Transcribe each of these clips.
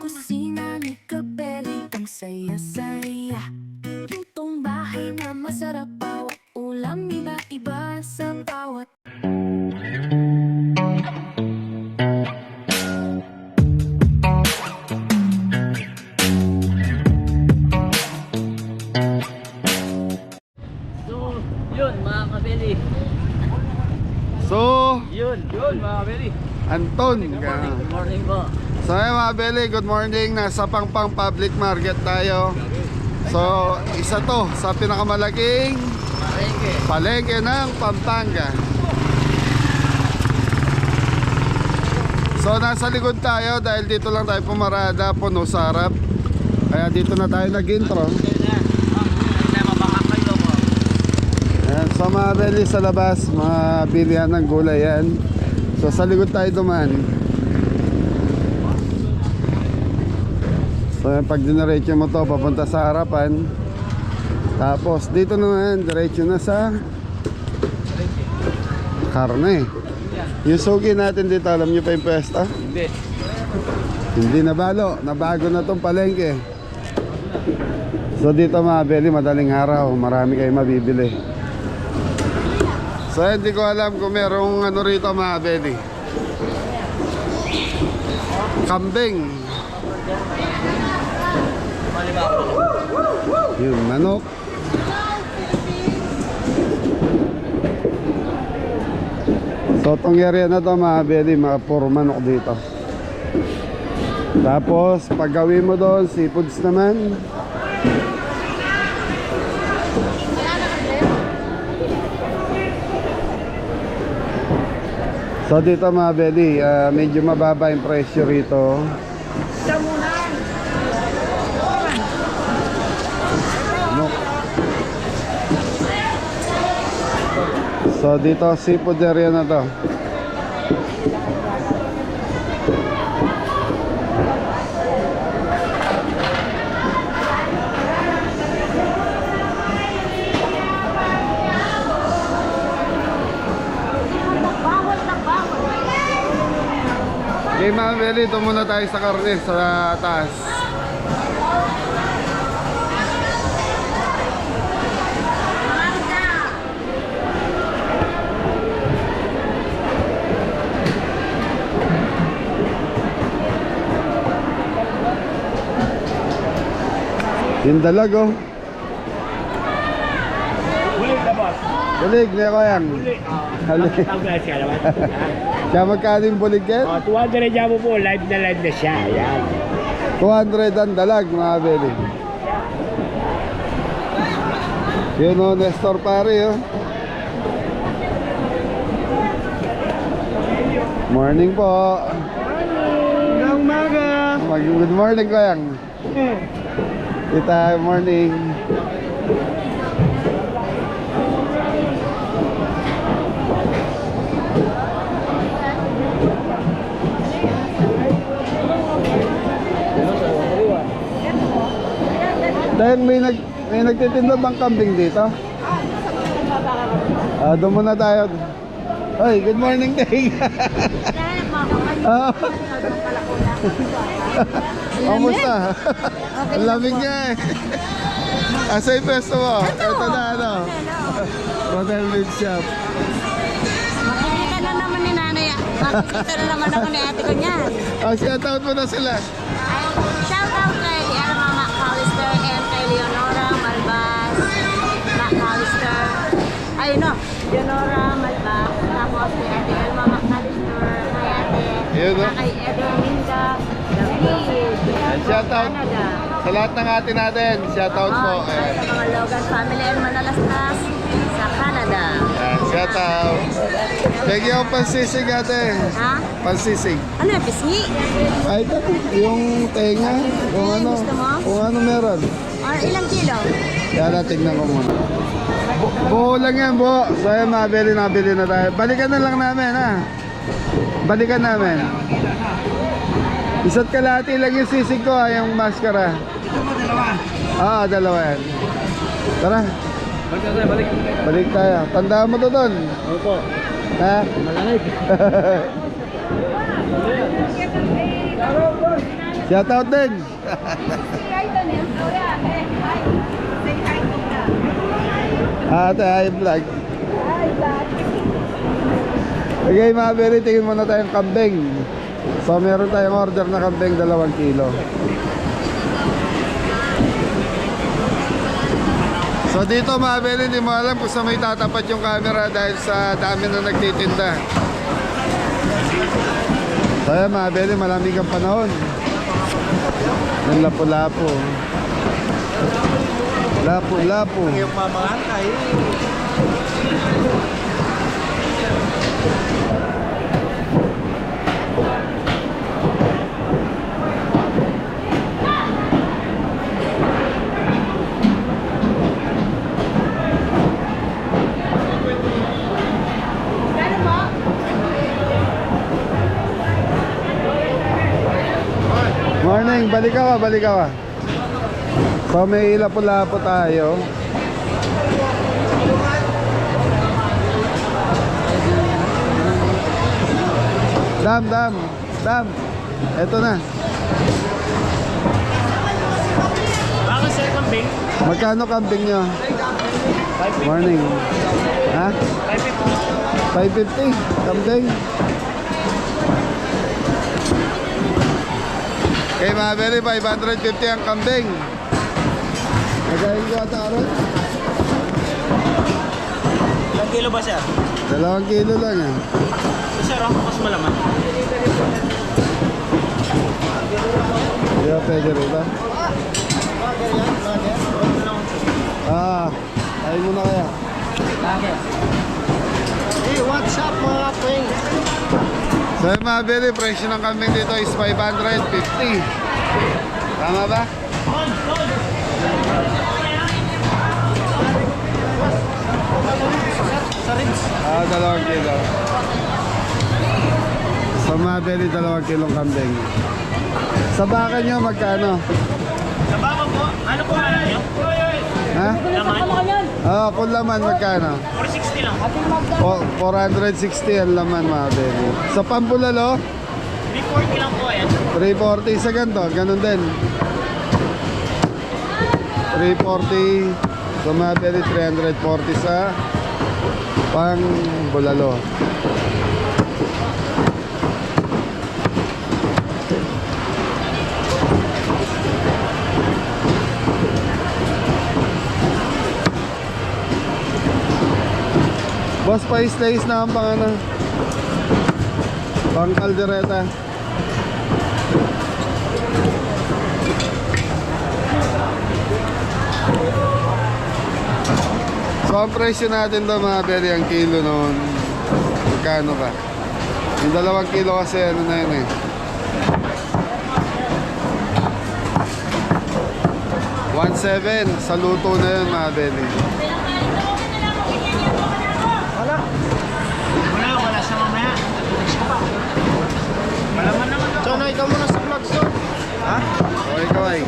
kusina ni Kabeli, ang saya-saya. Lutong bahay na masarap, bawat ulam iba-iba sa bawat. So, yun mga kabeli. So, Yun mga kabeli. Anton Good morning po. So ayun mga beli, good morning. Nasa Pangpang Public Market tayo. So isa to sa pinakamalaking palengke ng Pampanga. So nasa likod tayo dahil dito lang tayo pumarada, puno sa harap. Kaya dito na tayo nag-intro. Ayan, so mga beli, sa labas mga bilihan ng gulay yan. So sa likod tayo dumaan. So pag diniretso mo to papunta sa harapan. Tapos dito naman diretso na sa karne. Yung sugi natin dito, alam nyo pa yung pwesto? Hindi nabalo, nabago na tong palengke. So dito mga beli, madaling araw, marami kayong mabibili. So hindi ko alam kung merong ano rito mga beli. Kambing. Yun, manok. So itong area na to mga beli, mga puro manok dito. Tapos pag gawin mo doon, seafoods naman. So dito mga beli, medyo mababa yung presyo rito. Manok. So dito seafood area na to. Okay mga beli, ito muna tayo sa karne sa taas. Yung dalag oh. Bulig na boss. Bulig, niya ko yan. Halik. Tawag siya naman. Siya magkano yung bulig yan? 200 dyan mo po, live na siya. Ayan. 200 ang dalag mga beli. Yun o, Nestor pare oh. Morning po. Good umaga. Good morning ko yan. Tita, morning. Dahil may nagtitinda bang kambing dito? Doon muna tayo. Oy, good morning Ting. Kamusta? Ang lamig niya eh. Asa yung pesto mo? Ito na ano? Hotel Meat Shop. Makikita na naman ni nanay. Makikita na naman ako ni ate ko niyan. Shoutout mo na sila. Shout out kay Elma McAllister and kay Leonora Malbas McAllister. Ay no, Leonora Malbas. Tapos kay ate Elma McAllister. Kay ate. Yun, no? Kay Edelminda David. Shoutout Canada. sa lahat ng ate natin. Shoutout po. Sa mga Logan family and Manalastas sa Canada. Shoutout. Pegi ako pansisig ate. Ha? Pansisig. Ano yung pisngi? Ay, ito. Yung tenga. Kung ano. Gusto mo? Kung ano meron. Or ilang kilo? Kaya na, tignan ko muna. Buo lang yan, buo. So yan, nabili na tayo. Balikan na lang namin, ha? Balikan namin. Isa't kalahati lang yung sisig ko, ha? Yung maskara. Ito mo, dalawa. Dalawa yan. Tara. Balik. Balik tayo. Tandaan mo to doon. Opo. Ha? Malamig. Shout out din. Ate, hi vlog. Okay mga beri, tingin muna tayong kambing. So meron tayong order na kambing 2 kilo. So dito mga beri, hindi mo alam kung saan may tatapat yung camera dahil sa dami na nagtitinda. So ayan mga beri, malamig ang panahon. Yung lapu-lapu. Lapu-lapu. Yung mamangantay. Morning, balik ka. So may lapu-lapu tayo. Dam. Eto na. Bakit sir kambing? Magkano kambing nyo? Morning. Ha? 550 kambing. Okay mga beri, 550 ang kambing. Nagayin ko ata ron. Ilang kilo ba sir? 2 kilo lang yan. Sir, ako mas malaman. Hindi ba pwede rito? Ayun muna kaya. Hey, what's up mga pring? So yung mga beri, presyo ng kambing dito is 550. Tama ba? Ah, 2 kilo. Sa mga beri, 2 kilong kambing. Sa baka nyo, magkano? Sa baba po, ano po ano nyo? Ha? Laman? Oo, kung laman, magkano? 460 lang. 460 ang laman mga beri. Sa Pampulalo, 340 lang po yan. 340 sa ganito, ganun din. 340 sa mga beri, 340 sa Pampulalo. Boss, pa-slice na ang pang kaldereta. So ang presyo natin daw mga beri, ang kilo noon, magkano ba? Yung 2 kilo kasi ano na yun eh, 1.7 sa luto na yun mga beri. Wala sa mamaya. Malaman naman ako. Chona, ikaw muna sa vlog, so. Ha? Okay, kaway.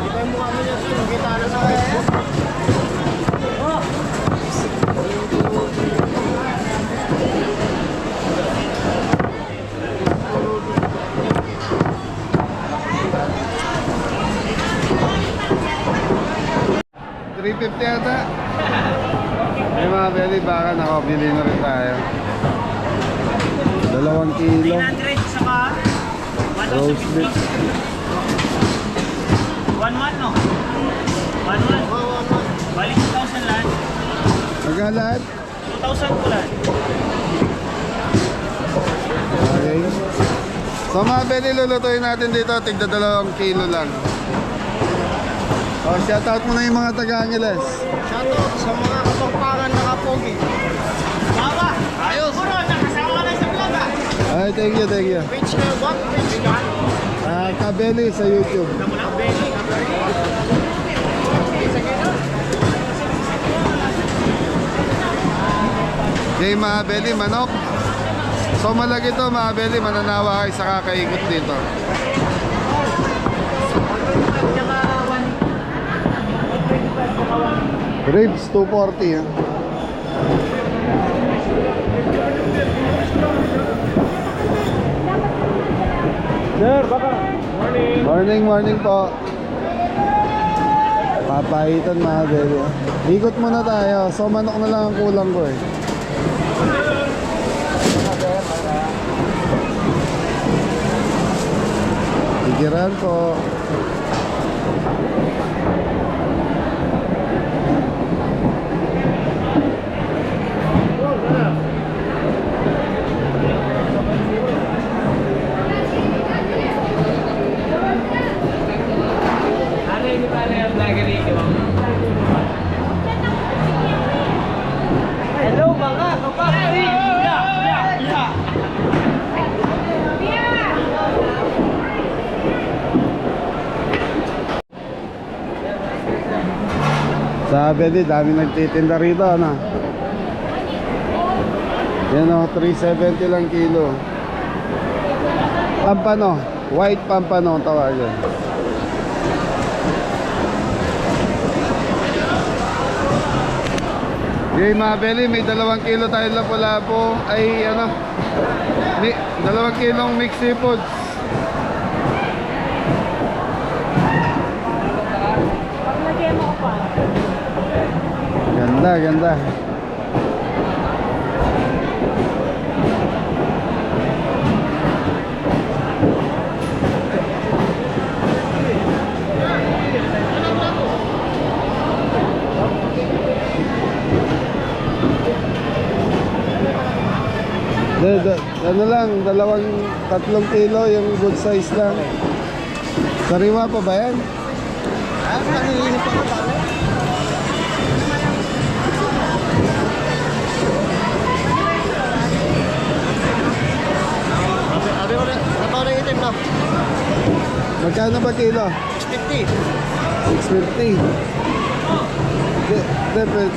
Ito yung mukha mo niya, so. Nakita na sa Facebook. $350 yata. May mga beri, baka nakabili na rin tayo. 2 kilo. 300 saka Roast beef. 1 month, no? 1 month. Balik 2,000 lahat. Magkalat? 2,000 po lahat. Okay. So mga beri, lulutuin natin dito, tigda 2 kilo lang. Oh, shoutout mo na yung mga taga-Angeles. Shoutout sa mga kapangpangan na kapogi. Baba! Ayos! Puro, nakasama ka na sa vlog, ah! Ay, thank you. Page na, what page ka? Kabeli sa YouTube. Namulang belly. Okay mga beli, manok. So malaki to mga beli, mananawa kayo sa kakaikot dito. Ribs 240 ha. Sir, baka. Morning. Morning, morning po. Papaitan mga bebe. Ikot muna tayo. So manok na lang ang kulang ko eh. Tigiran po. Ano yung pala yung vlogger dito? Hello mga kapatid. Sabi din, dami nagtitinda rito, ano? Yan o, 370 lang kilo. Pampano, white pampano ang tawagan. Okay, mga beli, may 2 kilo tayo lapu-lapu. Ay, ano, 2 kilong mixed seafoods. Ganda, ganda. Ano lang, 3 kilo yung good size lang. Sariwa pa ba yan? Nangihinip ako pala. Sabi ko na, napaw na itim na. Magkano ba kilo? 50. 650.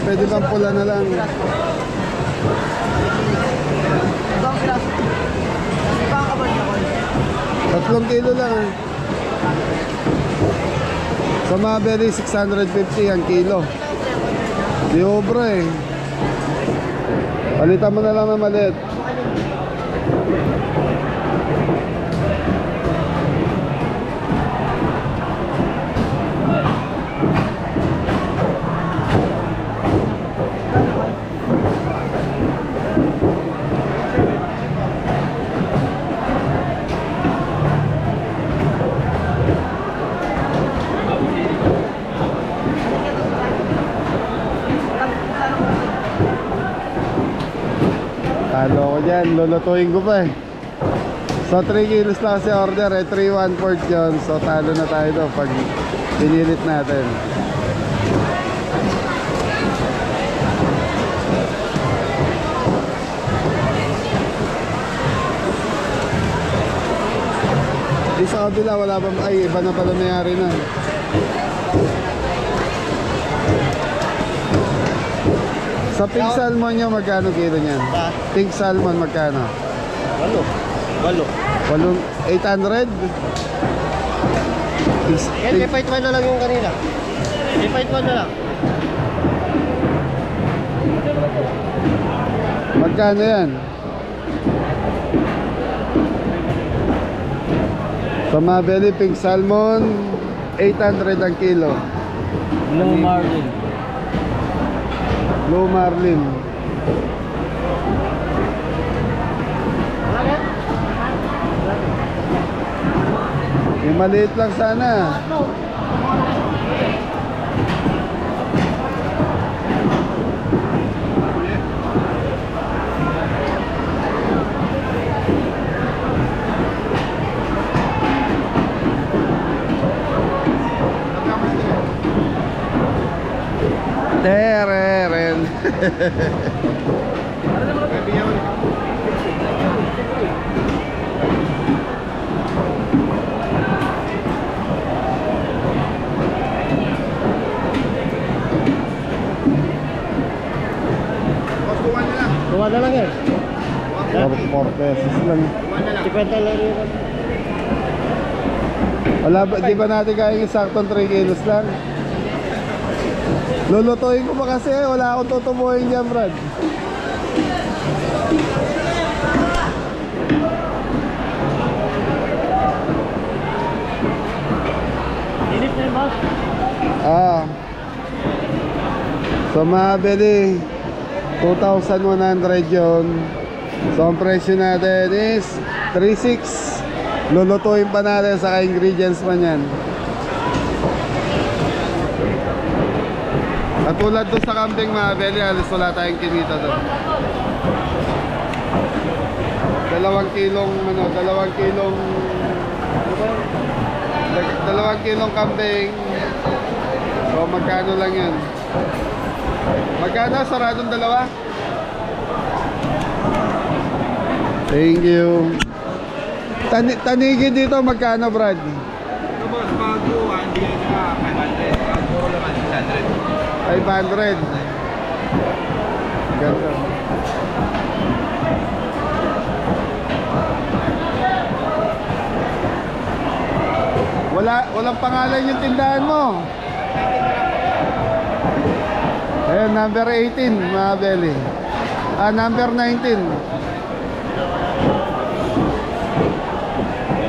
Pwede bang pula na lang? Ibang klase. Ibang kabal na ko. 3 kilo lang ah. Sa mga beli, 650 ang kilo. Di obra eh. Palitan mo na lang ng maliit. Talo ko dyan, lulutuin ko pa eh. So 3 kilos lang kasi order eh, 3-1-4 yun. So talo na tayo doon pag pinilit natin. Di sa kabila wala pa, ay iba na pala nangyari na. Sa pink salmon nyo, magkano kilo niyan? Ha? Pink salmon, magkano? 8. 800? Yan, may fight man na lang yung kanina. May fight man na lang. Magkano yan? Sa Mabeli, pink salmon, 800 ang kilo. Blue marlin. Blue marlin. Yung maliit lang sana. Tereren. Kuha na lang yan. 4 pesos lang. 50 lang yun. Wala ba, di ba natin kaya yung saktong 3 kilos lang? Lulutuin ko pa kasi, wala akong tutubuhin dyan, Brad. So mabili 2,100 yun. So ang presyo natin is 3,600. Lulutuin pa natin sa ingredients pa niyan. At tulad doon sa kambing mabili, alis wala tayong kinita doon. 2 kilong 2 kilong kambing. So magkano lang yan? Magkano? Saradong 2? Thank you. Tanigi dito magkano, Brad? Ito boss, bago, hindi na 500. Bago naman 500. 600. Ganda. Walang pangalan yung tindahan mo. Ayan, number 18, mga belly. Number 19.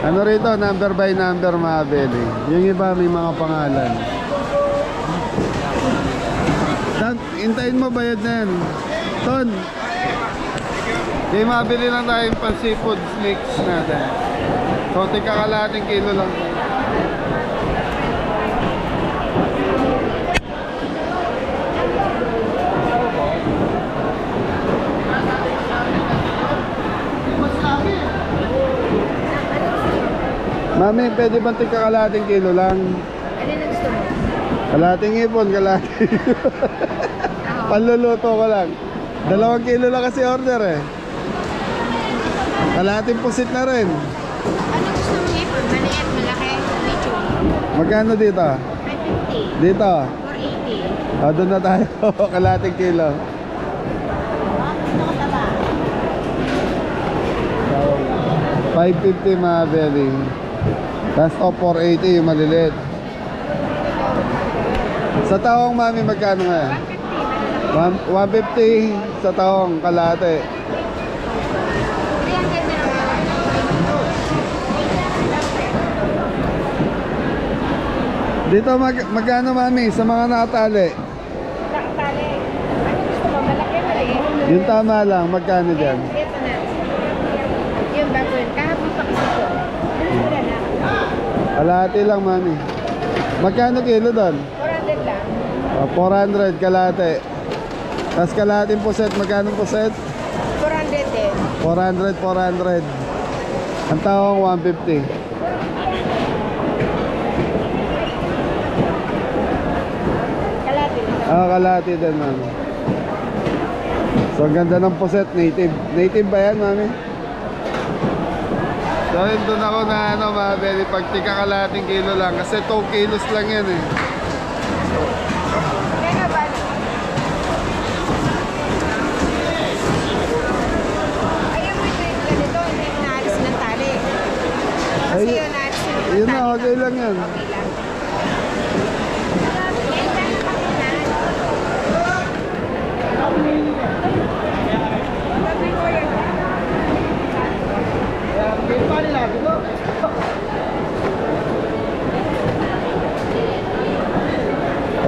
Ano rito? Number by number, mga belly. Yung iba may mga pangalan. Hintayin mo, bayad na yan. Ton. Kaya mabili lang tayo yung pan-seafood mix natin. So, tika kalahating kilo lang. Mami, pwede bang tika kalahating kilo lang? Ano na gusto mo? Kalahating ipon, kalahating. Panluluto ko lang. 2 kilo lang kasi order eh. Kalahating pusit na rin. Ano gusto mo ipon? Maliit, malaki, medium. Magkano dito? 550. Dito? 480. Doon na tayo. Kalahating kilo. Gusto ko taba. 550 mga belly. Tapos 480 yung maliliit. Sa taong mami magkano nga? 150 sa taong kalahati. 300 na lang. Dito magkano mami sa mga nakatali? Nakatali. Ano gusto mo? Malaki, maliit? Yung tama lang, magkano dyan? Ito na. Yung bago yun. Kahapon pa kasi ko. Wala na. Kalahati lang mami. Magkano kilo doon? 400 lang. 400 kalahati. Tapos kalahating puset, magkano puset? 400 din. 400. Ang tawang 150. Kalati. Kalahati din mami. So ang ganda ng puset, native. Native ba yan mami? So yun doon ako na mabili pag tika kalahating kilo lang. Kasi 2 kilos lang yan eh. Kaya ba? Ayaw mo ito ganito, hindi mo naalis ng tali. Kasi Ay, yun, naalis ng tali. yun na, okay lang yan. Okay lang. Yan lang ang pakinan.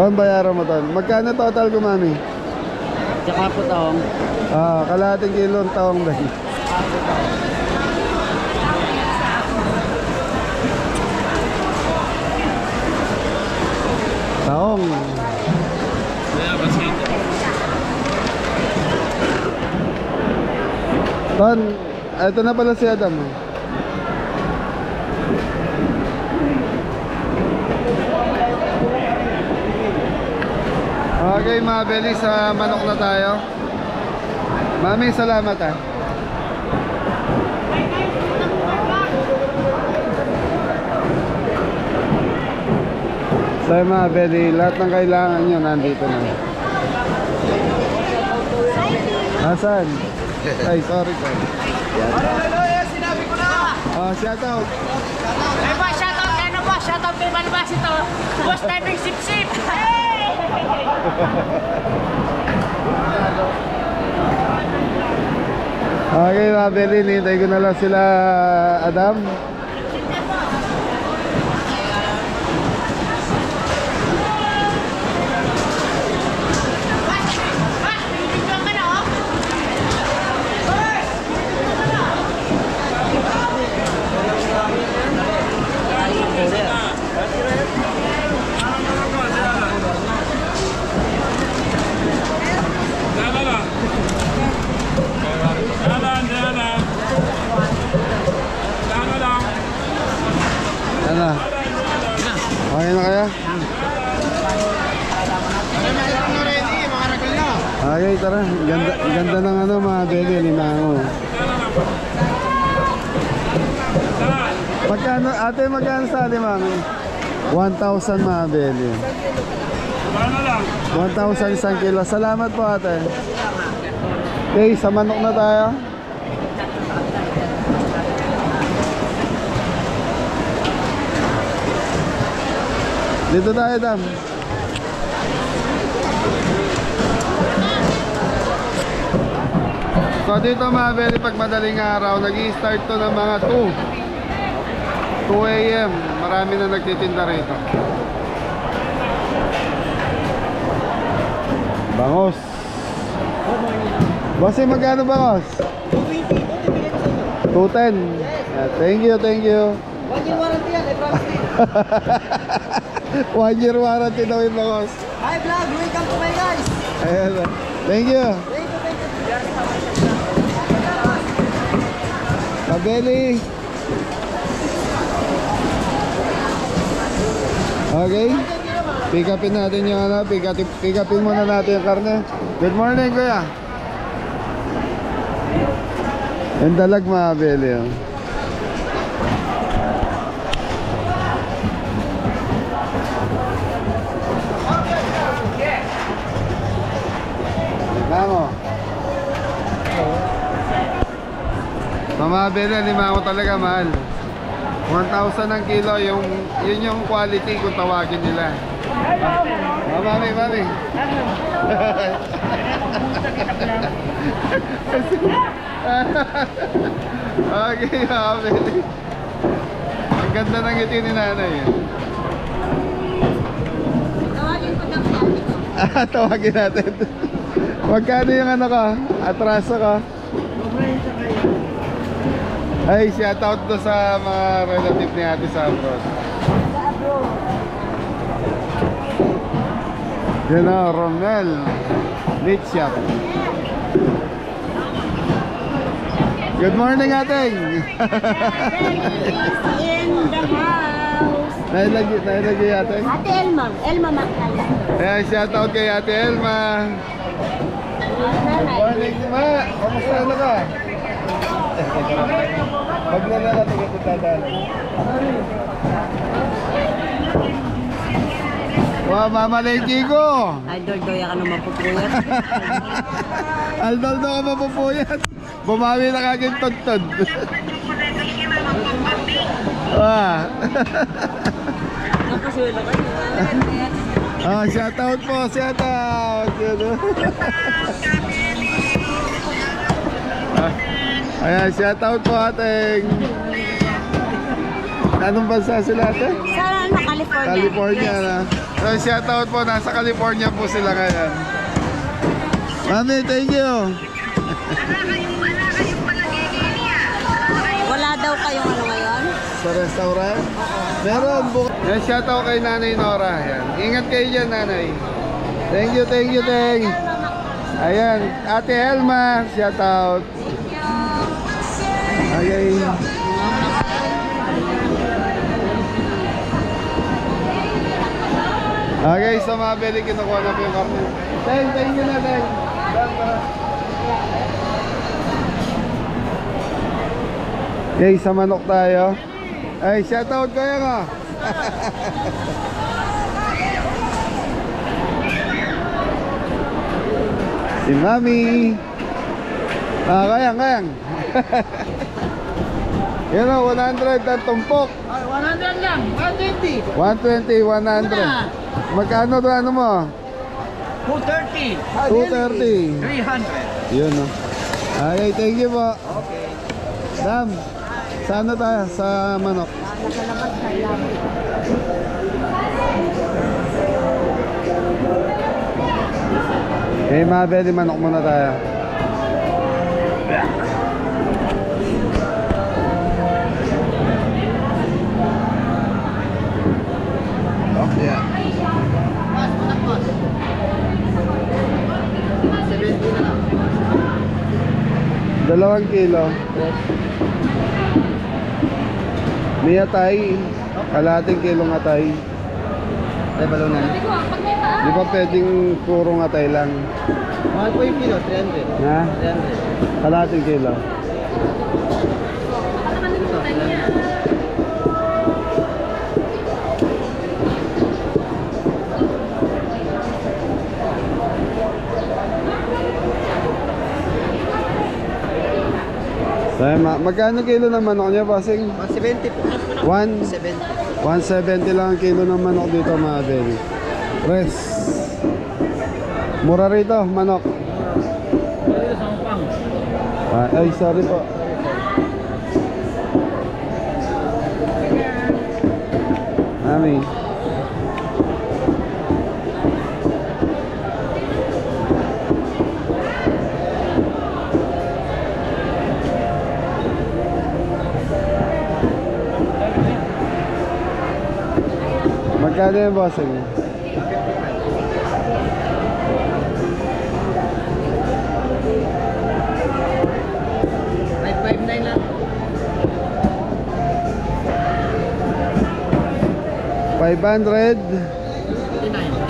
Ang bayaran mo doon. Magkano total ko mami? Tsaka po taong. Kalahating kilo ang taong ba? Taong. Ton, eto na pala si Adam. Okay, mabili sa manok na tayo. Mami, salamat ah. So mabili, lahat ng kailangan nyo nandito na. Nasaan? Ay, sorry ko. Sinabi ko na! Shout out. Ay ba, shoutout ano ba? Shoutout kay Balbas ito. Boss Diving Sip Sip. Hey! Okay, mabili, nintay ko na lang sila Adam. Okay, tara. Ganda ng ano mga beli, limango. Magkano, ate, magkano sa limango? 1,000 mga beli. 1,000 isang kilo. Salamat po ate. Okay, sa manok na tayo. Dito tayo, Dam. So dito mga beli, pag madaling araw, nag-i-start to ng mga 2 a.m. Marami na nagtitinda rito. Bangos. Bossy, magkano bangos? 210. Thank you, thank you. 1 year warranty yan, I promise you. 1 year warranty daw yung bangos. Hi vlog, welcome to my guys. Ayan. Thank you. Kabeli. Okay. Pick upin natin yung ano, pick upin muna natin yung karne. Good morning, kuya. Yung dalag mga beli. Oh. Limango. Mga beli, limango talaga mahal. 1,000 ang kilo, yun yung quality kung tawagin nila. Mami. Okay, mami. Ang ganda ng ngiti ni nanay. Tawagin ko ng ate ko. Tawagin natin. Magkano yung ano ka? Atraso ka? Ay, shoutout to sa mga relative ni ate sa abroad. Yan o, Romel Meat Shop. Good morning, ating. In the house. Nailagi ating. Ate Elma McAllister. Ayan, shoutout kay ate Elma. Morning, ma. Kamusta na ka? Maglala ka, tigil-titadaan. Wow, mamalengke ko. Idol, doya ka na mapupuyat. Aldol daw ka mapupuyat. Bumawi na kaging tod-tod. Nakasulo ka. Shoutout po, shoutout. Ayan, shoutout po ating. Anong bansa sila ate? Sa California. California Yes. na. So, shoutout po, nasa California po sila ngayon. Mami, thank you. Wala daw kayong ano ngayon? Sa restaurant? Meron. Yan, shoutout kay Nanay Nora. Ayan. Ingat kayo dyan, Nanay. Thank you. Ayan, Ate Elma, shoutout. Okay. Okay, so mga beli, kinukuha na po yung karne. Thank you na, Teng. Okay, sa manok tayo. Ay, shoutout kayo nga. Si Mami. Kayang. Yan o, 100 ang tumpok. 100 lang, 120. 120, 100. Magkano to ano mo? 230. 230. 300. Yun o. Okay, thank you po. Okay. Dam, saan na tayo? Sa manok. Okay, mga beli, manok muna tayo. Yeah. 2 kilo. May atay. Kalating kilong atay. Ay, balunan. Di ba pwedeng purong atay lang? Mahal po yung kilo, 300. Ha? 300. Kalating kilo. Magkano kilo ng manok niya, bossing? 170 po. 1? 70. 170 lang ang kilo ng manok dito, mga belly. Res. Mura rito, manok. Ay, sorry po. Mami. Magkano yung bossing? Ay, 5.9 lang. 500. 5.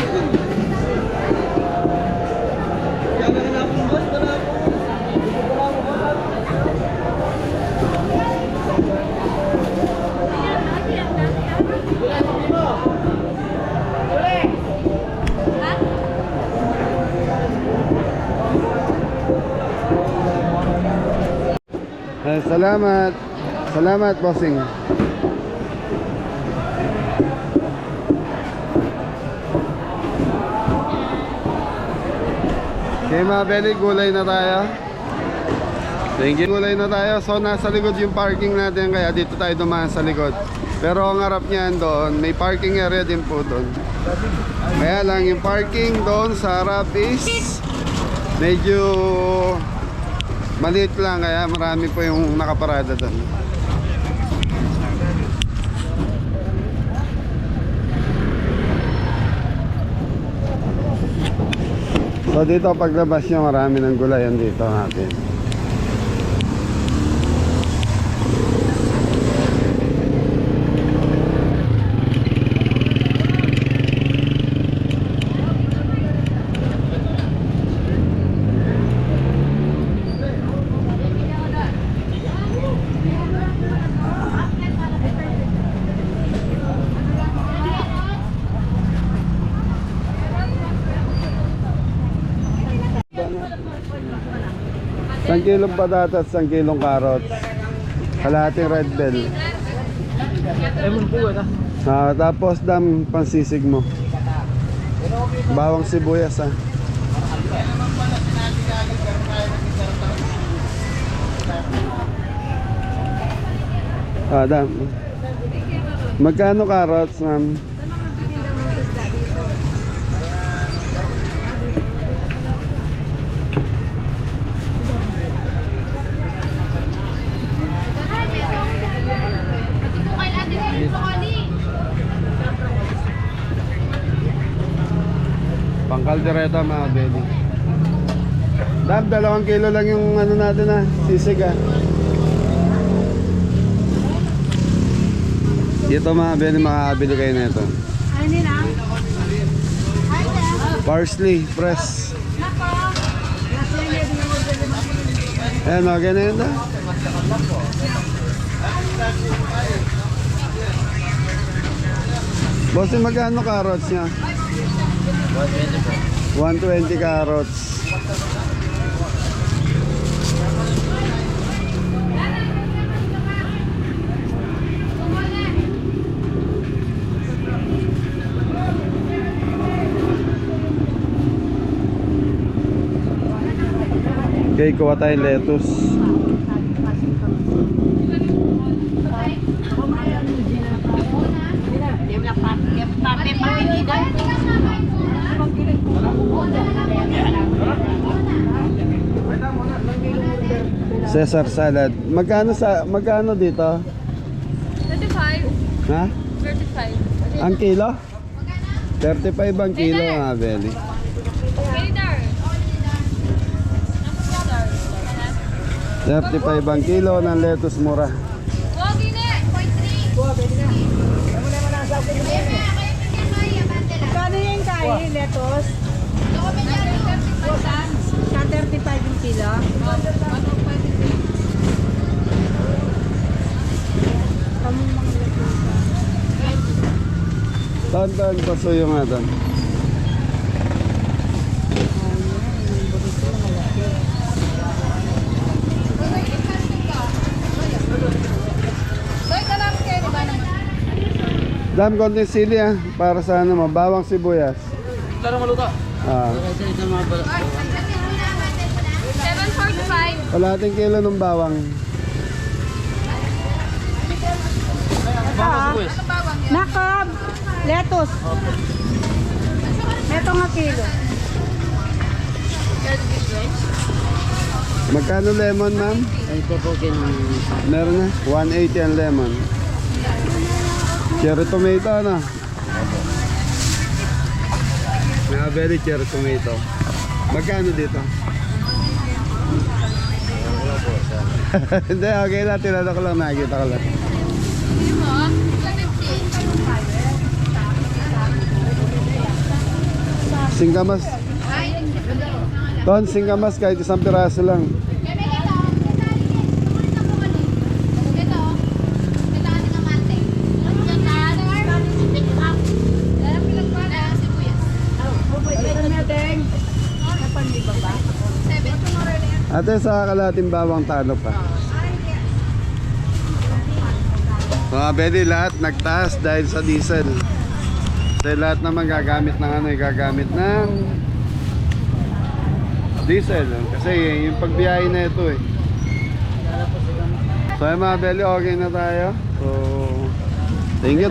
Salamat. Salamat, bossing. Okay, mga belly, gulay na tayo. Thank you. Gulay na tayo. So, nasa likod yung parking natin, kaya dito tayo dumaan sa likod. Pero ang harap niyan doon, may parking area din po doon. Kaya lang, yung parking doon sa harap is medyo maliit lang, kaya marami po yung nakaparada doon. So dito paglabas nyo, marami ng gulayan dito natin. Isang kilong patatas, isang kilong carrots, kalahating red bell. Tapos dam pansisig mo. Bawang sibuyas dam. Magkano carrots, ma'am? Pangkaldereta, mga belly. Dam, 2 kilo lang yung ano natin sisig Dito, mga belly, makakabili kayo na ito. Parsley, press. Ayan, okay na yun Boss, magkano carrots niya? 120 carrots. Okay, kuha tayong lettuce. Caesar salad. Magkano dito? 35. Ha? 35. Ang kilo? 35 ang kilo, mga belly. Gator. 35 ang kilo ng lettuce, mura. Kano yung kain, lettuce? kilo? Tan, pasuyo nga tan. Dam, konting sili ah, para sa ano mo, bawang sibuyas. Laro maluto. Ah, Kasi ito mga bala. 7.45. kalahating kilo ng bawang. Nakab, lettuce. Ito nga kilo. Magkano lemon, ma'am? Ay, ito po Meron na, 180 ang lemon. Cherry tomato, ano? Very cherry tomato. Magkano dito? Hindi, okay lang. Tinanong ko lang, nakikita ko lang. Singkamas. Ton, singkamas kahit isang piraso lang. Ate, sa kalating bawang talo pa. Mga bedi, lahat nagtaas dahil sa diesel. Kasi lahat naman gagamit ng ano, gagamit ng diesel. Kasi yung pagbiyahe na ito eh. So yung mga bedi, okay na tayo. So, thank you.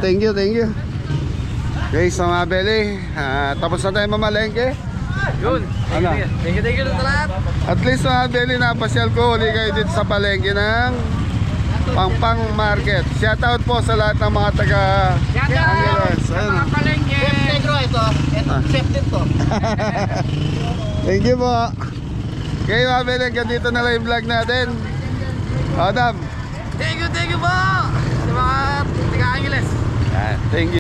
Okay, so mga bedi, tapos na tayo mamalengke. Yun. Ano? Thank you sa lahat. At least mga beli, napasyal ko uli kayo dito sa palengke ng Pangpang Market. Shoutout po sa lahat ng mga taga Angeles. Ayun. Chef Negro ito. Chef dito. Thank you po. Okay mga beli, hanggang dito na lang yung vlog natin. Adam. Thank you po. Sa mga taga-Angeles. Thank you.